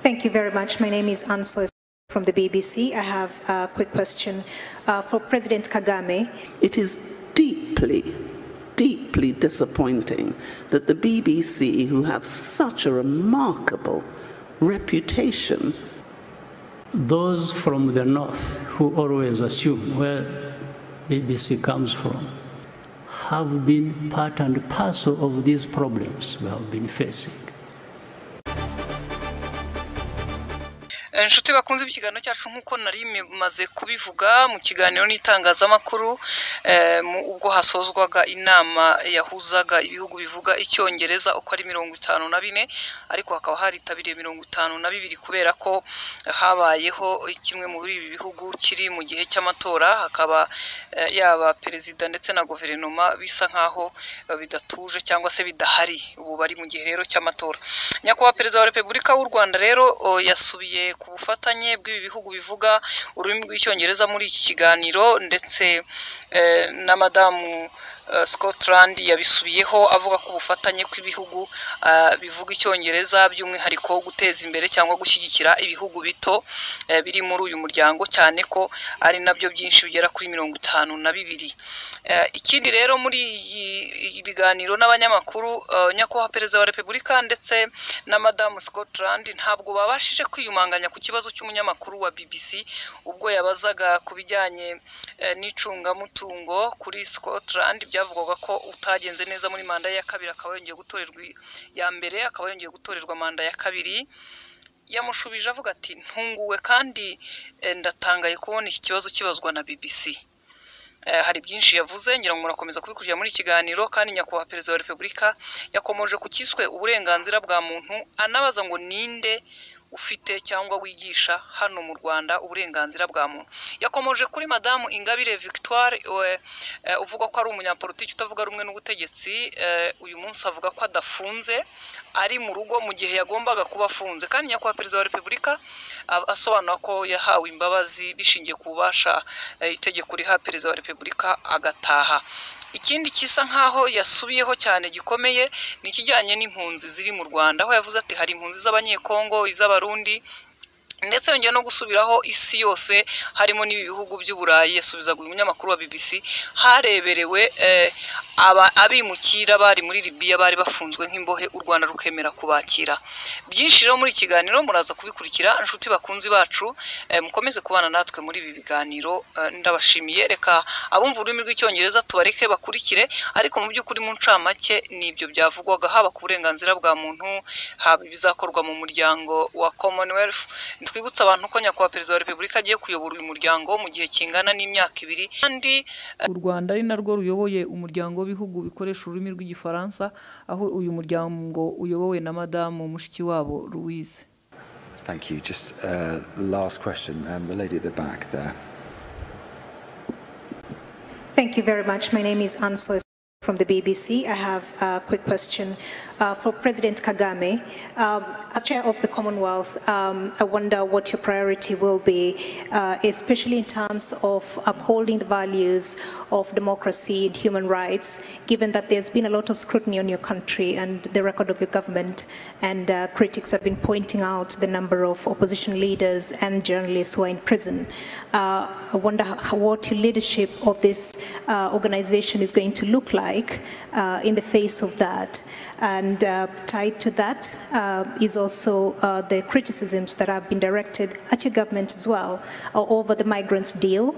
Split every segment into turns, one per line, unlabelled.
Thank you very much. My name is Ansoy from the BBC. I have a quick question for President Kagame.
It is deeply disappointing that the BBC, who have such a remarkable reputation.
Those from the north who always assume where BBC comes from have been part and parcel of these problems we have been facing.
Inshuti bakunze ikiganiro cyacu nkuko nari maze kubivuga mu kiganiro n'itangazamakuru ubwo hasozwaga inama yahuzaga ibihugu bivuga icyongereza uko ari 54 ariko hakaba haritabiriye 52 kubera ko habayeho kimwe muri ibi bihugu kiri mu gihe cy'amatora hakaba yaba perezida ndetse na guverinoma bisa nkaho bidatuje cyangwa se bidahari ubu bari mu gihe rero cy'amatora. Nyakubahwa Perezida wa Repubulika y'u Rwanda rero yasubiye ku bufatanye bw'ibi bihugu bivuga ururimi rw'icyongereza muri iki kiganiro ndetse na Madamu Scotland yabisubiyeho avuga ko ubufatanye kw'ibihugu bivuga icyongereza by'umwihariko guteza imbere cyangwa gushyigikira ibihugu bito biri muri uyu muryango cyane ko ari nabyo byinshi bigera kuri 52. Ikindi rero muri ibiganiro n'abanyamakuru nyakubahwa Perezida wa Repubulika ndetse na Madamu Scotland ntabwo babashije kwiyumanganya ku kibazo cy'umunyamakuru wa BBC ubwo yabazaga kubijyanye n'icungamutungo kuri Scotland byavugwaga ko utagenze neza muri manda ya kabiri akaba yongeye gutorerwa ya mbere akaba yongeye gutorerwa manda ya kabiri. Yamushubije avuga ati ntunguwe kandi ndatangaye kubona iki kibazo kibazwa na BBC. Hari byinshi yavuze ngira ngo murakomeza kubikurira muri ikiganiro kandi nyakubahwa Perezida wa Repubulika yakomoje ku kiswe uburenganzira bwa muntu anabaza ngo ninde ufite cyangwa wigisha hano mu Rwanda uburenganzira bwa muntu. Yakomoje kuri Madamu Ingabire Victoire uvuga ko ari umunyapolitiki utavuga rumwe n'ubutegetsi uyu munsi avuga ko adafunze ari mu rugo mu gihe yagombaga kuba afunze kandi nyakubahwa Perezida wa Repubulika asobanura ko yahawe imbabazi bishingiye ku bubasha itegeko riha Perezida wa Repubulika agataha. Ikindi kisa nkaho yasubiyeho cyane gikomeye ni kijyanye n'impunzi ziri mu Rwanda aho yavuze ati hari impunzi z'abanyekongo iz'abarundi ndetse yongeye no gusubiraho isi yose harimo n'ibihugu by'Uburayi yasubizaga umunyamakuru wa BBC hareberewe abimukira bari muri Libya bari bafunzwe nk'imbohe u Rwanda rukemera kubakira. Byinshi rero muri kiganiro muraza kubikurikira inshuti bakunzi bacu mukomeze kubana natwe muri ibi biganiro ndabashimiye. Reka abumva ururimi rw'icyongereza tubareke bakurikire ariko mu by'ukuri mu ncamake nibyo byavugwaga haba ku burenganzira bwa muntu haba bizakorwa mu muryango wa Commonwealth. Twibutsa abantu ko nyakubahwa Perezida wa Repubulika agiye kuyobora uyu muryango mu gihe kingana n'imyaka 2 kandi u Rwanda ari narwo ruyoboye umuryango w'ibihugu bikoresha ururimi rw'igifaransa aho uyu muryango uyobowe na Madamu Mushikiwabo Louise.
Thank you. Just last question, the lady at the back there.
Thank you very much. My name is Ansoy from the BBC. I have a quick question for President Kagame. As Chair of the Commonwealth, I wonder what your priority will be, especially in terms of upholding the values of democracy and human rights, given that there's been a lot of scrutiny on your country and the record of your government, and critics have been pointing out the number of opposition leaders and journalists who are in prison. I wonder what your leadership of this organization is going to look like in the face of that. And tied to that is also the criticisms that have been directed at your government as well over the migrants deal.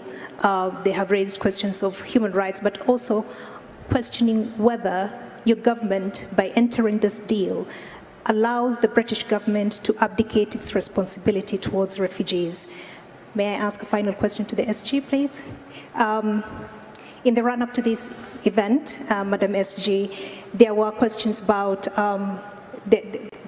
They have raised questions of human rights, but also questioning whether your government, by entering this deal, allows the British government to abdicate its responsibility towards refugees. May I ask a final question to the SG, please? In the run-up to this event, Madam SG, there were questions about,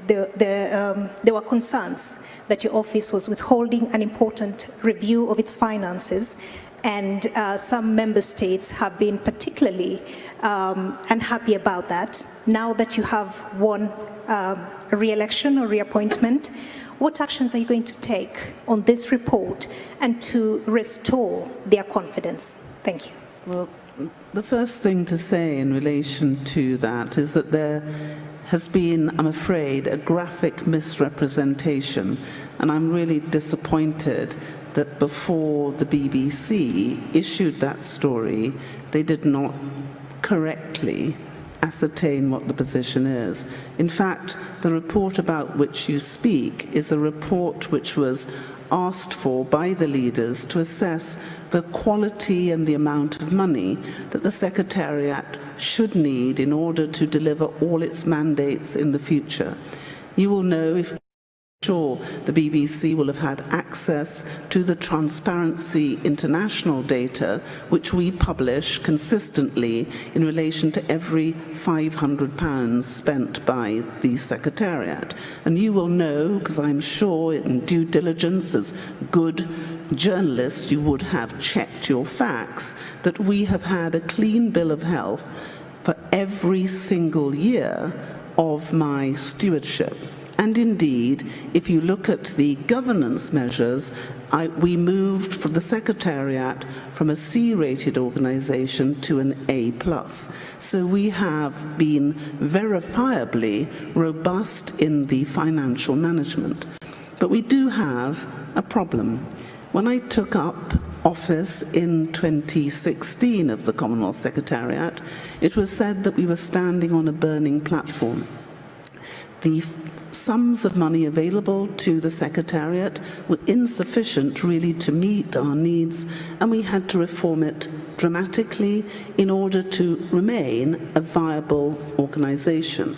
there were concerns that your office was withholding an important review of its finances, and some member states have been particularly unhappy about that. Now that you have won a re-election or reappointment, what actions are you going to take on this report and to restore their confidence? Thank you.
Well, the first thing to say in relation to that is that there has been, I'm afraid, a graphic misrepresentation, and I'm really disappointed that before the BBC issued that story, they did not correctly ascertain what the position is. In fact, the report about which you speak is a report which was asked for by the leaders to assess the quality and the amount of money that the Secretariat should need in order to deliver all its mandates in the future. You will know, if sure, the BBC will have had access to the Transparency International data, which we publish consistently in relation to every £500 spent by the Secretariat. And you will know, because I'm sure in due diligence as good journalists you would have checked your facts, that we have had a clean bill of health for every single year of my stewardship. And indeed, if you look at the governance measures, we moved from the Secretariat from a C-rated organization to an A+. So we have been verifiably robust in the financial management. But we do have a problem. When I took up office in 2016 of the Commonwealth Secretariat, it was said that we were standing on a burning platform. The sums of money available to the Secretariat were insufficient really to meet our needs, and we had to reform it dramatically in order to remain a viable organization.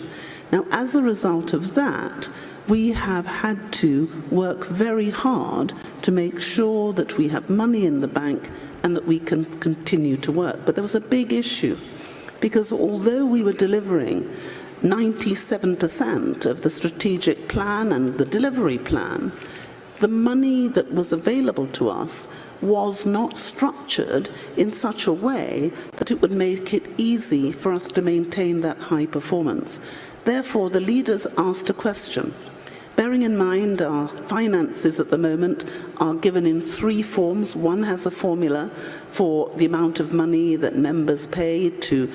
Now, as a result of that, we have had to work very hard to make sure that we have money in the bank and that we can continue to work. But there was a big issue, because although we were delivering 97% of the strategic plan and the delivery plan, the money that was available to us was not structured in such a way that it would make it easy for us to maintain that high performance. Therefore, the leaders asked a question. Bearing in mind our finances at the moment are given in three forms. One has a formula for the amount of money that members pay to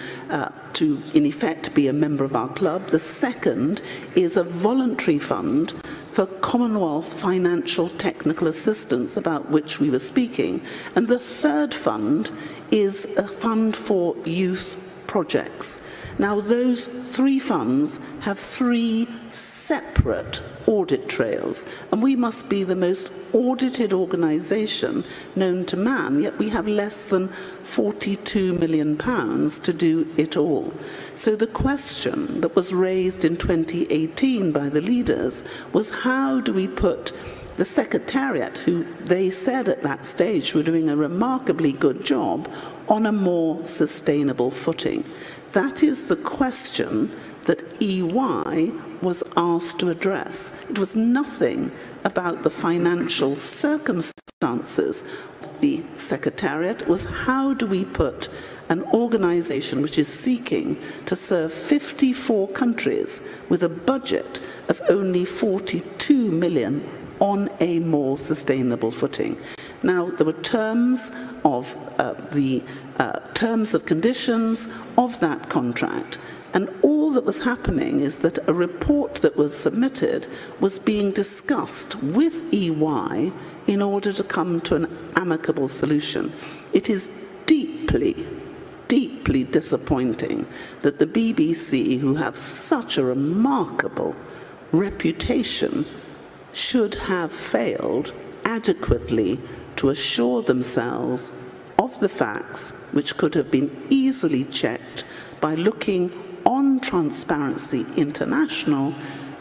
in effect be a member of our club. The second is a voluntary fund for Commonwealth financial technical assistance, about which we were speaking. And the third fund is a fund for youth projects. Now, those three funds have three separate audit trails, and we must be the most audited organisation known to man, yet we have less than £42 million to do it all. So the question that was raised in 2018 by the leaders was, how do we put the Secretariat, who they said at that stage were doing a remarkably good job, on a more sustainable footing? That is the question that EY was asked to address. It was nothing about the financial circumstances of the Secretariat. It was, how do we put an organisation which is seeking to serve 54 countries with a budget of only 42 million on a more sustainable footing? Now, there were terms of conditions of that contract, and all that was happening is that a report that was submitted was being discussed with EY in order to come to an amicable solution. It is deeply, deeply disappointing that the BBC, who have such a remarkable reputation, should have failed adequately to assure themselves of the facts, which could have been easily checked by looking on Transparency International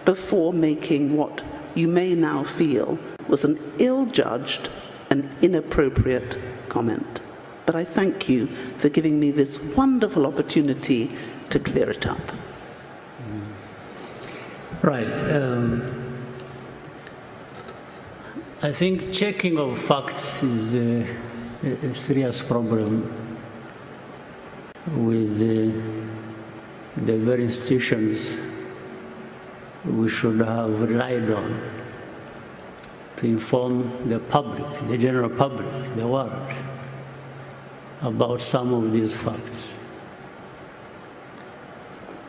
before making what you may now feel was an ill-judged and inappropriate comment. But I thank you for giving me this wonderful opportunity to clear it up.
Right. I think checking of facts is a serious problem with the very institutions we should have relied on to inform the public, the general public, the world, about some of these facts.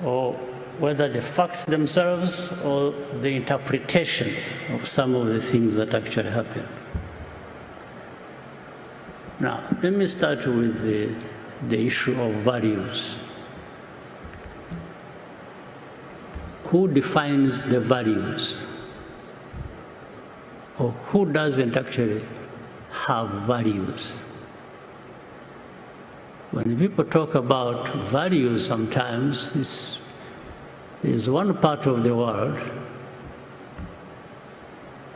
Or whether the facts themselves or the interpretation of some of the things that actually happen. Now, let me start with the issue of values. Who defines the values? Or who doesn't actually have values? When people talk about values sometimes, there's one part of the world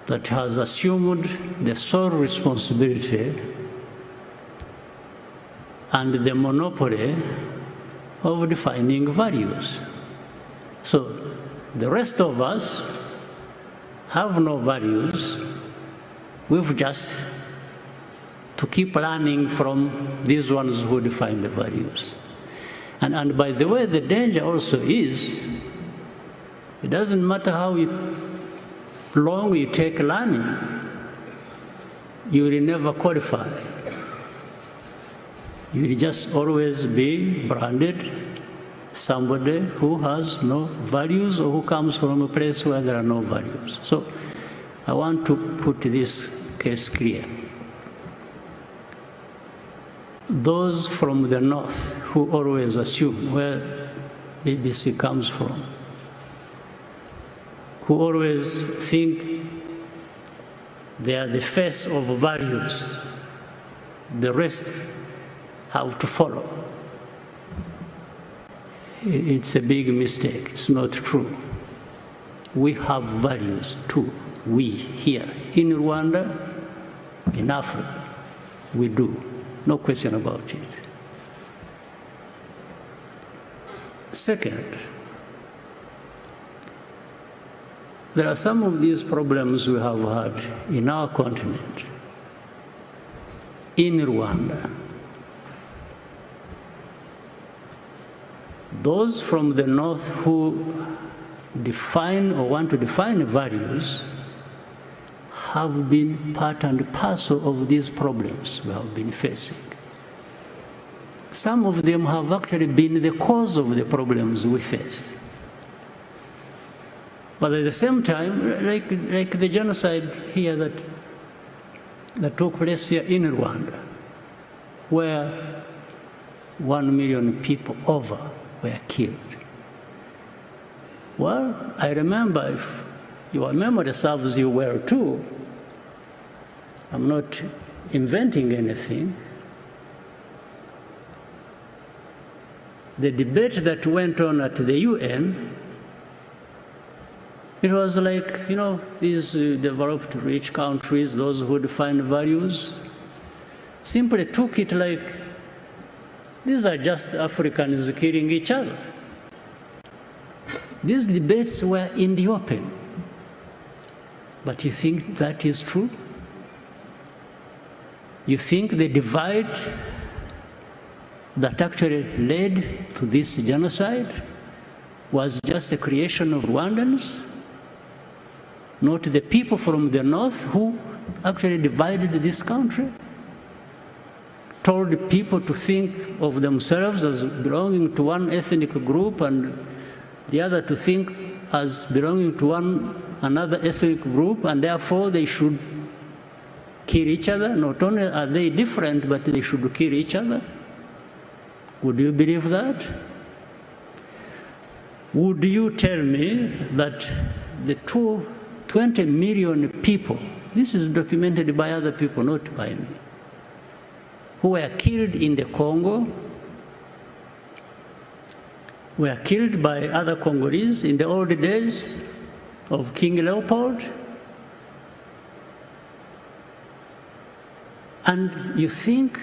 that has assumed the sole responsibility and the monopoly of defining values. So the rest of us have no values. We've just to keep learning from these ones who define the values. And by the way, the danger also is, it doesn't matter how long you take learning, you will never qualify. You will just always be branded somebody who has no values or who comes from a place where there are no values. So I want to put this case clear. Those from the north who always assume where BBC comes from, who always think they are the face of values, the rest have to follow. It's a big mistake. It's not true. We have values too. We here in Rwanda, in Africa, we do. No question about it. Second, there are some of these problems we have had in our continent, in Rwanda. Those from the north who define or want to define values have been part and parcel of these problems we have been facing. Some of them have actually been the cause of the problems we face. But at the same time, like the genocide here that took place here in Rwanda, where 1 million people over were killed. Well, I remember, if your memory serves you well too, I'm not inventing anything. The debate that went on at the UN, it was like, you know, these developed rich countries, those who define values, simply took it like, these are just Africans killing each other. These debates were in the open. But you think that is true? You think the divide that actually led to this genocide was just a creation of Rwandans, not the people from the north who actually divided this country, told people to think of themselves as belonging to one ethnic group and the other to think as belonging to another ethnic group, and therefore they should kill each other. Not only are they different, but they should kill each other. Would you believe that? Would you tell me that the 20 million people, this is documented by other people, not by me, who were killed in the Congo, were killed by other Congolese in the old days of King Leopold? And you think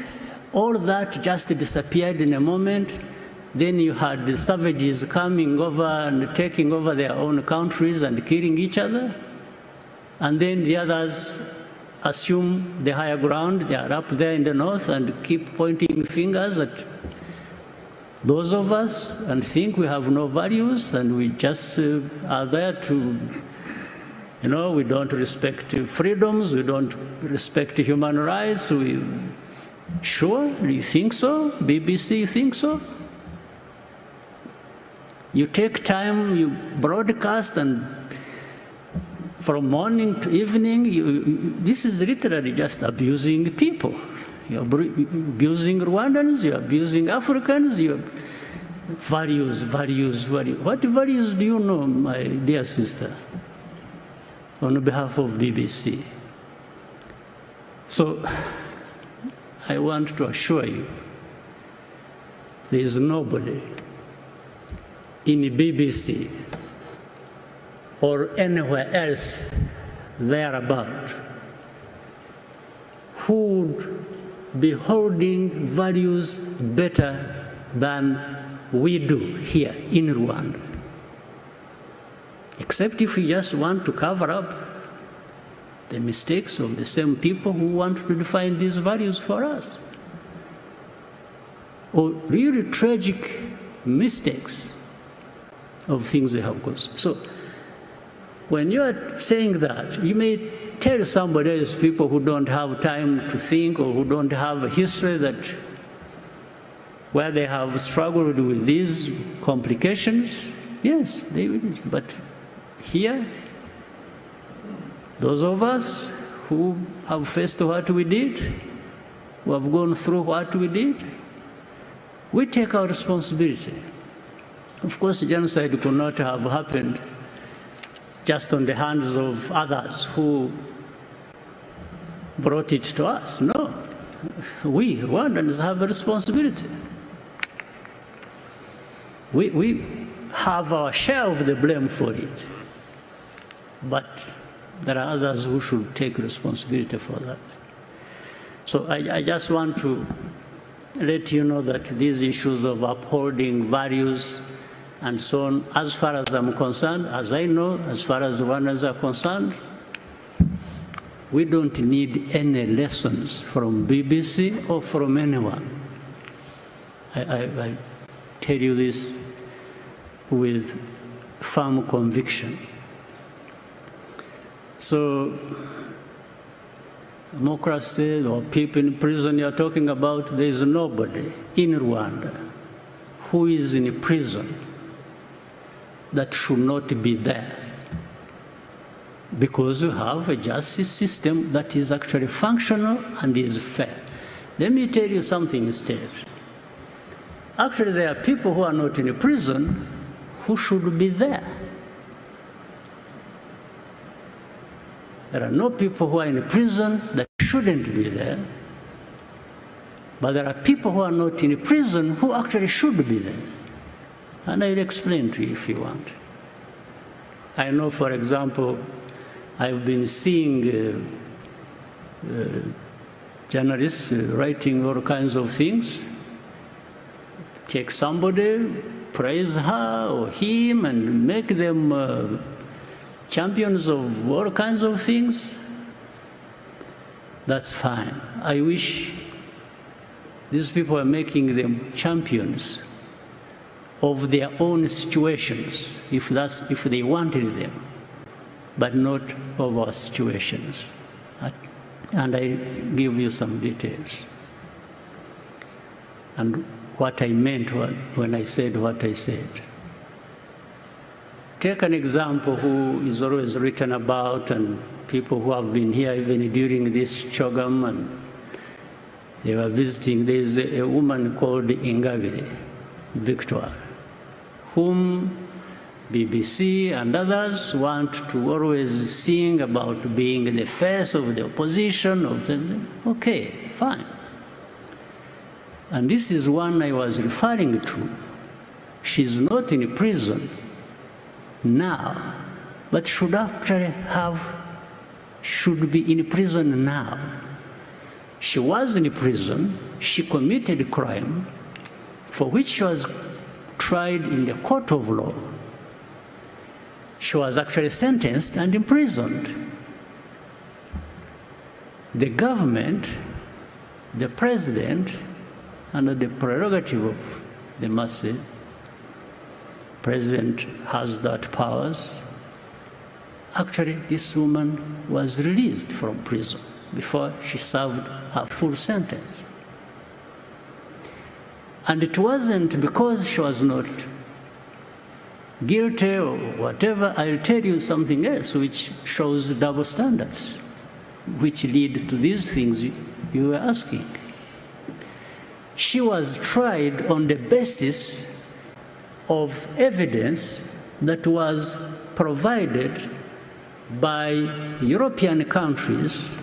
all that just disappeared in a moment? Then you had the savages coming over and taking over their own countries and killing each other? And then the others assume the higher ground, they are up there in the north, and keep pointing fingers at those of us and think we have no values and we just are there to, you know, we don't respect freedoms, we don't respect human rights. Sure, you think so? BBC, you think so? You take time, you broadcast, and from morning to evening, this is literally just abusing people. You're abusing Rwandans, you're abusing Africans, you're values. What values do you know, my dear sister, on behalf of BBC? So I want to assure you, there is nobody in the BBC or anywhere else thereabout who would be holding values better than we do here in Rwanda. Except if we just want to cover up the mistakes of the same people who want to define these values for us. Or really tragic mistakes of things they have caused. So when you are saying that, you may tell somebody else, people who don't have time to think or who don't have a history that where they have struggled with these complications, yes, they will. But here, those of us who have faced what we did, who have gone through what we did, we take our responsibility. Of course, genocide could not have happened just on the hands of others who brought it to us. No, we Rwandans have a responsibility. We have our share of the blame for it, but there are others who should take responsibility for that. So I just want to let you know that these issues of upholding values and so on, as far as I'm concerned, as I know, as far as Rwandans are concerned, we don't need any lessons from BBC or from anyone. I tell you this with firm conviction. So, democracy or people in prison you're talking about, there is nobody in Rwanda who is in prison that should not be there, because you have a justice system that is actually functional and is fair. Let me tell you something instead. Actually, there are people who are not in prison who should be there. There are no people who are in prison that shouldn't be there, but there are people who are not in prison who actually should be there. And I'll explain to you if you want. I know, for example, I've been seeing journalists writing all kinds of things. Take somebody, praise her or him, and make them champions of all kinds of things. That's fine. I wish these people are making them champions of their own situations, if they wanted them, but not of our situations. And I give you some details. And what I meant when I said what I said. Take an example who is always written about, and people who have been here even during this CHOGM, and they were visiting. There is a woman called INGABIRE, Victoire, whom BBC and others want to always sing about being the face of the opposition. Okay, fine. And this is one I was referring to. She's not in prison now, but should be in prison now. She was in prison, she committed a crime for which she was tried in the court of law. She was actually sentenced and imprisoned. The government, the president, under the prerogative of the masses, president has that powers. Actually, this woman was released from prison before she served her full sentence. And it wasn't because she was not guilty or whatever, I'll tell you something else which shows double standards, which lead to these things you were asking. She was tried on the basis of evidence that was provided by European countries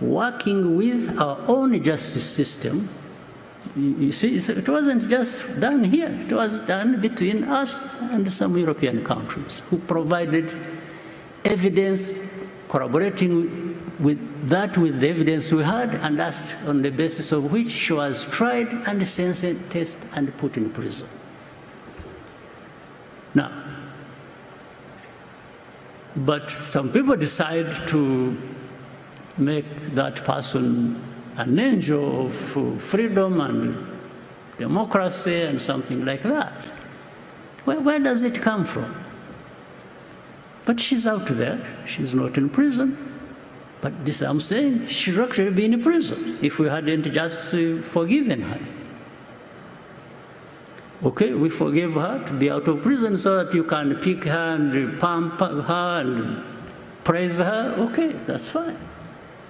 working with our own justice system. You see, it wasn't just done here. It was done between us and some European countries who provided evidence, corroborating with the evidence we had, and that's on the basis of which she was tried and sentenced and put in prison. Now, but some people decide to make that person an angel of freedom and democracy and something like that. Where does it come from? But she's out there. She's not in prison. But this I'm saying, she should actually be in prison if we hadn't just forgiven her. Okay, we forgive her to be out of prison so that you can pick her and pump her and praise her. Okay, that's fine.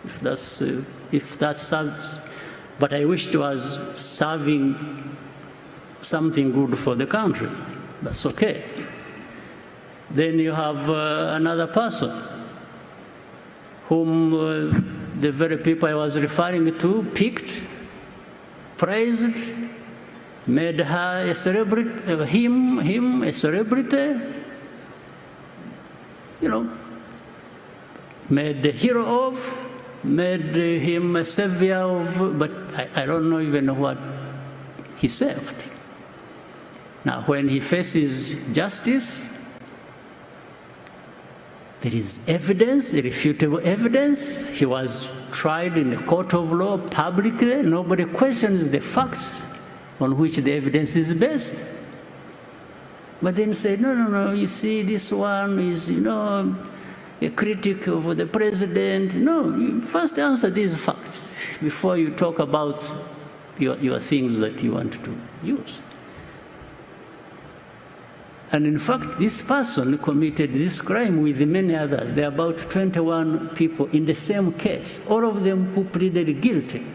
If that serves, but I wish it was serving something good for the country. That's okay. Then you have another person whom the very people I was referring to picked, praised, made her a celebrity, him a celebrity, you know, made the hero of, made him a savior of, but I don't know even what he saved. Now, when he faces justice, there is evidence, irrefutable evidence. He was tried in a court of law publicly. Nobody questions the facts on which the evidence is based. But then say, no, you see, this one is, you know, a critic of the president. No, you first answer these facts before you talk about your things that you want to use. And in fact, this person committed this crime with many others. There are about 21 people in the same case, all of them who pleaded guilty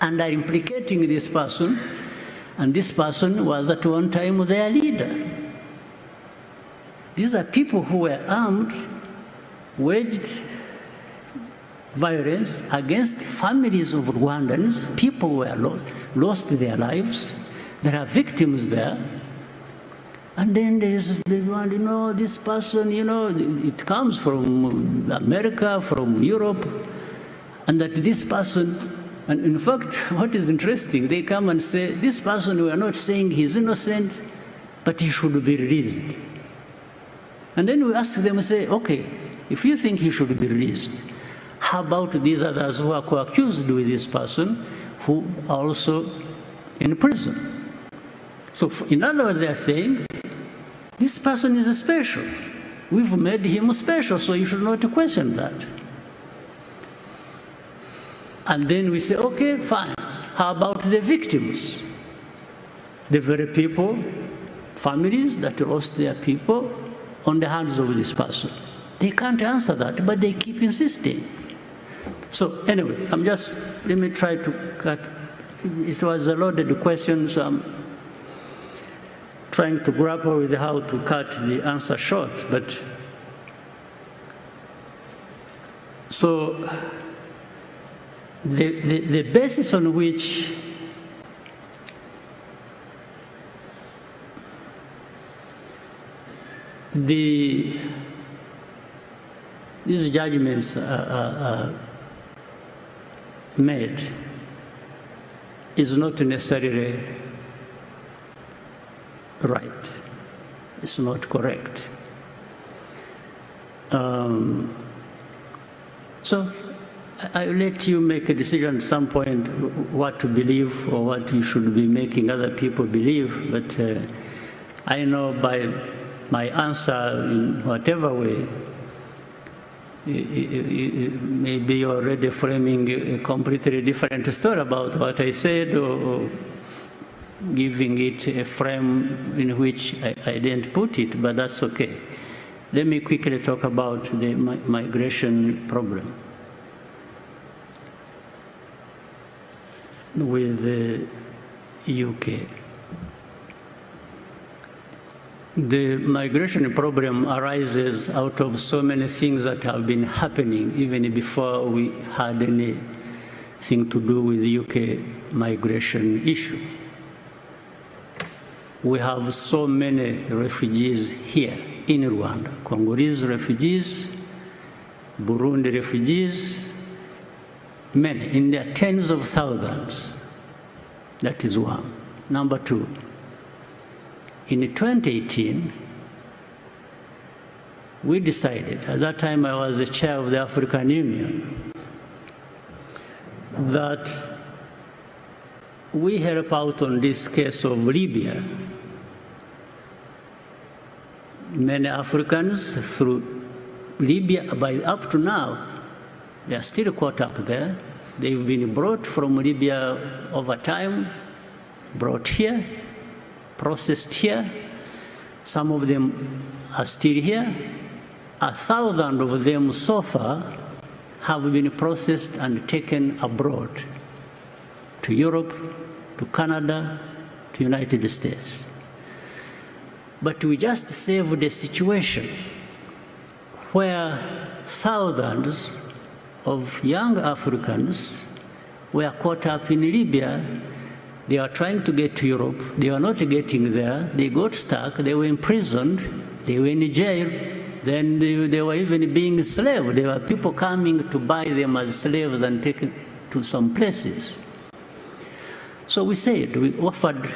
and are implicating this person, and this person was at one time their leader. These are people who were armed, waged violence against families of Rwandans. People were lost their lives. There are victims there. And then there is the one, you know, this person, you know, it comes from America, from Europe, and that this person, and in fact, what is interesting, they come and say, this person, we are not saying he's innocent, but he should be released. And then we ask them, say, okay, if you think he should be released, how about these others who are co-accused with this person, who are also in prison? So in other words, they are saying, this person is special. We've made him special, so you should not question that. And then we say, okay, fine. How about the victims? The very people, families that lost their people on the hands of this person. They can't answer that, but they keep insisting. So anyway, let me try to cut. It was a loaded question, so I'm trying to grapple with how to cut the answer short. But so the basis on which these judgments are made is not necessarily right. It's not correct. So I'll let you make a decision at some point what to believe or what you should be making other people believe, but I know by my answer in whatever way, maybe you're already framing a completely different story about what I said, or giving it a frame in which I didn't put it, but that's okay. Let me quickly talk about the migration problem with the UK. The migration problem arises out of so many things that have been happening even before we had anything to do with the UK migration issue. We have so many refugees here in Rwanda, Congolese refugees, Burundi refugees, many, in their tens of thousands. That is one. Number two, in 2018, we decided, at that time I was the chair of the African Union, that we help out on this case of Libya. Many Africans through Libya, up to now, they are still caught up there. They've been brought from Libya over time, brought here, processed here. Some of them are still here. 1,000 of them so far have been processed and taken abroad to Europe, to Canada, to United States. But we just saved a situation where thousands of young Africans were caught up in Libya. They are trying to get to Europe. They are not getting there. They got stuck. They were imprisoned. They were in jail. Then they were even being enslaved. There were people coming to buy them as slaves and taken to some places. So we said, we offered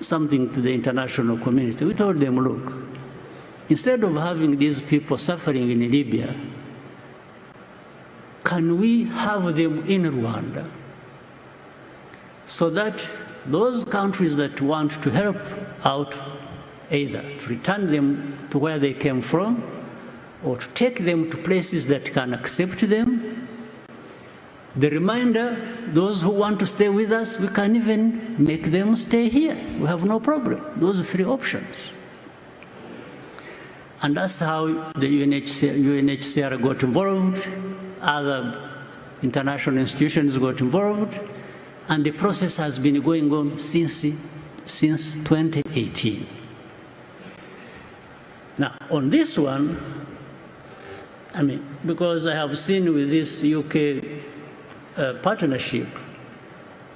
something to the international community. We told them, look, instead of having these people suffering in Libya, can we have them in Rwanda so that those countries that want to help out, either to return them to where they came from or to take them to places that can accept them. The remainder, those who want to stay with us, we can even make them stay here. We have no problem. Those are three options. And that's how the UNHCR got involved, other international institutions got involved, and the process has been going on since 2018. Now, on this one, I mean, because I have seen with this UK partnership,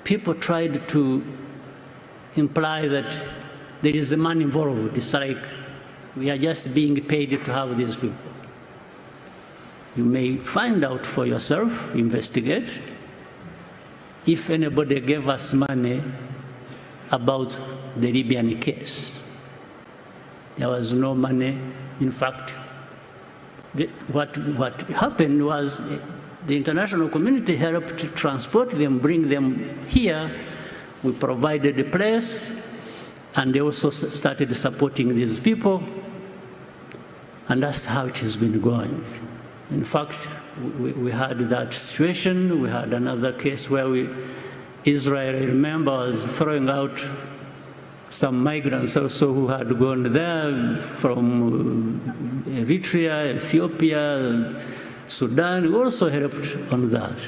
people tried to imply that there is a man involved. It's like we are just being paid to have these people. You may find out for yourself, investigate, if anybody gave us money about the Libyan case. There was no money. In fact, what happened was the international community helped to transport them, bring them here. We provided a place, and they also started supporting these people. And that's how it has been going. In fact, we had that situation. We had another case where Israel, I remember, was throwing out some migrants also who had gone there from Eritrea, Ethiopia, Sudan. We also helped on that.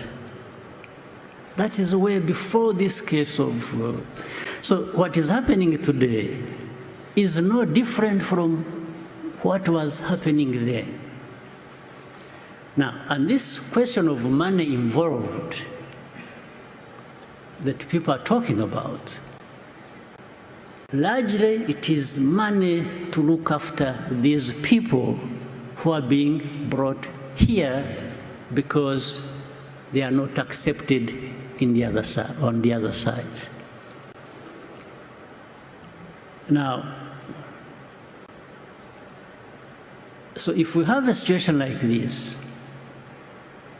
That is way before this case of... so what is happening today is no different from what was happening then. Now, and this question of money involved that people are talking about, largely it is money to look after these people who are being brought here because they are not accepted in the other side, on the other side. Now, so if we have a situation like this,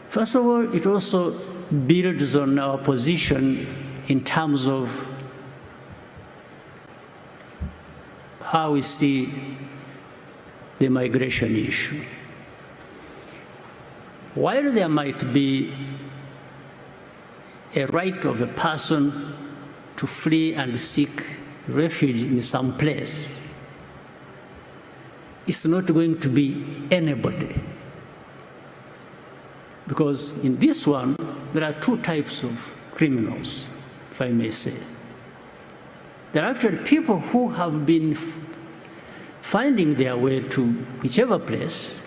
first of all, it also builds on our position in terms of how we see the migration issue. While there might be a right of a person to flee and seek refuge in some place. It's not going to be anybody. Because in this one, there are two types of criminals, if I may say. There are actually people who have been finding their way to whichever place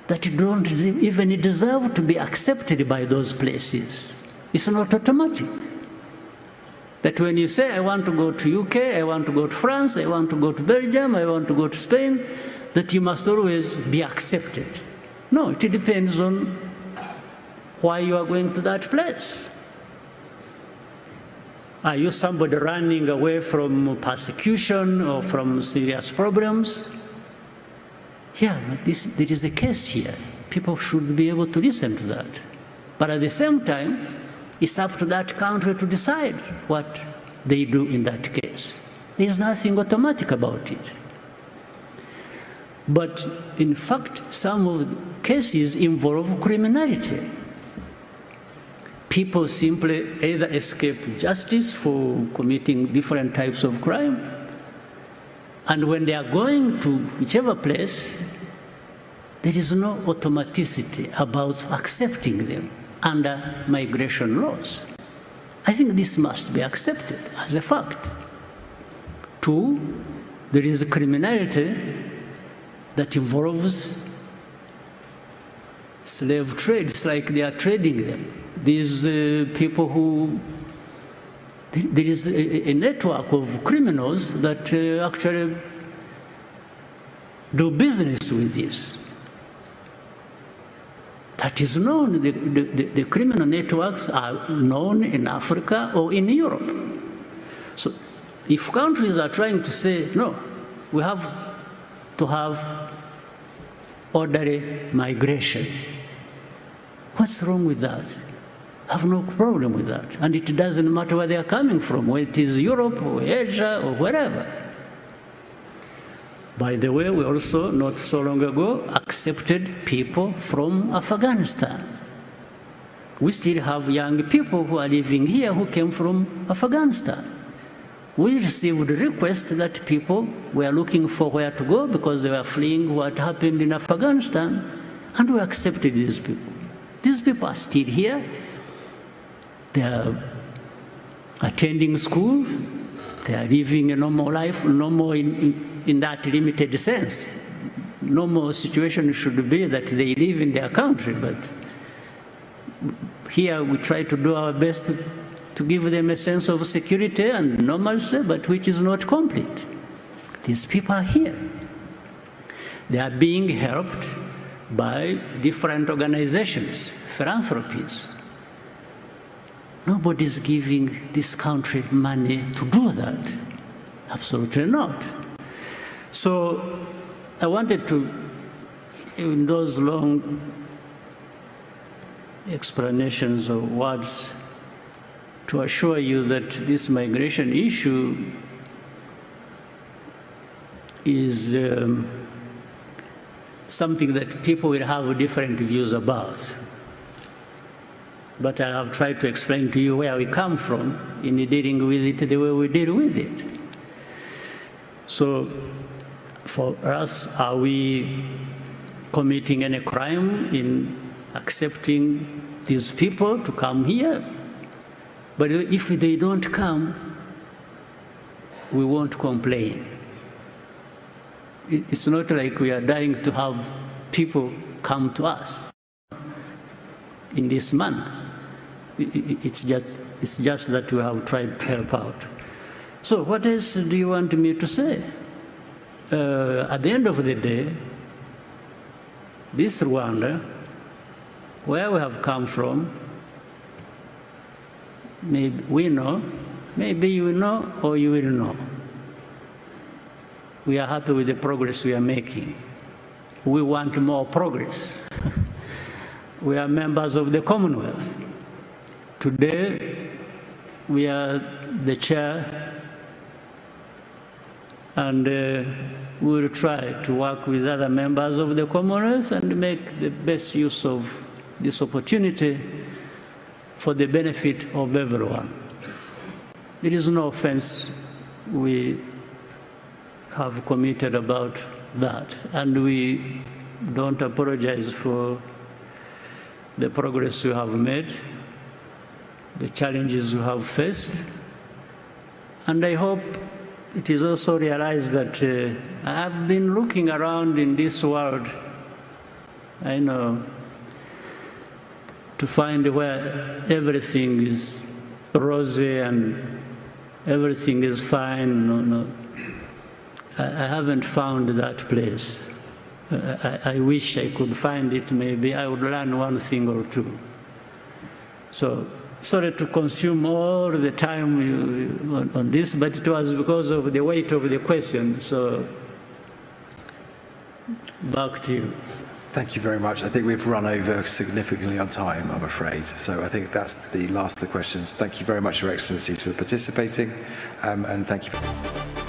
that don't even deserve to be accepted by those places. It's not automatic. That when you say, I want to go to UK, I want to go to France, I want to go to Belgium, I want to go to Spain, that you must always be accepted. No, it depends on why you are going to that place. Are you somebody running away from persecution or from serious problems? Yeah, there is a case here. People should be able to listen to that. But at the same time, it's up to that country to decide what they do in that case. There is nothing automatic about it. But in fact, some of the cases involve criminality. People simply either escape justice for committing different types of crime, and when they are going to whichever place, there is no automaticity about accepting them under migration laws. I think this must be accepted as a fact. Two, there is a criminality that involves slave trade. It's like they are trading them. These people who, there is a network of criminals that actually do business with this. That is known. The criminal networks are known in Africa or in Europe. So if countries are trying to say, no, we have to have orderly migration, what's wrong with that? I have no problem with that. And it doesn't matter where they are coming from, whether it is Europe or Asia or wherever. By the way, we also, not so long ago, accepted people from Afghanistan. We still have young people who are living here who came from Afghanistan. We received requests that people were looking for where to go because they were fleeing what happened in Afghanistan, and we accepted these people. These people are still here. They are attending school. They are living a normal life, normal in that limited sense. Normal situation should be that they live in their country, but here we try to do our best to give them a sense of security and normalcy, but which is not complete. These people are here. They are being helped by different organizations, philanthropies. Nobody is giving this country money to do that. Absolutely not. So I wanted to, in those long explanations of words, to assure you that this migration issue is something that people will have different views about. But I have tried to explain to you where we come from in dealing with it the way we deal with it. So for us, are we committing any crime in accepting these people to come here? But if they don't come, we won't complain. It's not like we are dying to have people come to us in this manner. It's just that we have tried to help out. So what else do you want me to say? At the end of the day, this Rwanda, where we have come from, maybe we know, maybe you know, or you will know. We are happy with the progress we are making. We want more progress. We are members of the Commonwealth. Today, we are the chair, and we will try to work with other members of the Commonwealth and make the best use of this opportunity for the benefit of everyone. There is no offense we have committed about that, and we don't apologize for the progress we have made, the challenges we have faced, and I hope it is also realized that I have been looking around in this world, I know, to find where everything is rosy and everything is fine. No. I haven't found that place. I wish I could find it. Maybe I would learn one thing or two. So, sorry to consume all the time on this, but it was because of the weight of the question. So, back to you.
Thank you very much. I think we've run over significantly on time, I'm afraid. So I think that's the last of the questions. Thank you very much, Your Excellency, for participating, and thank you for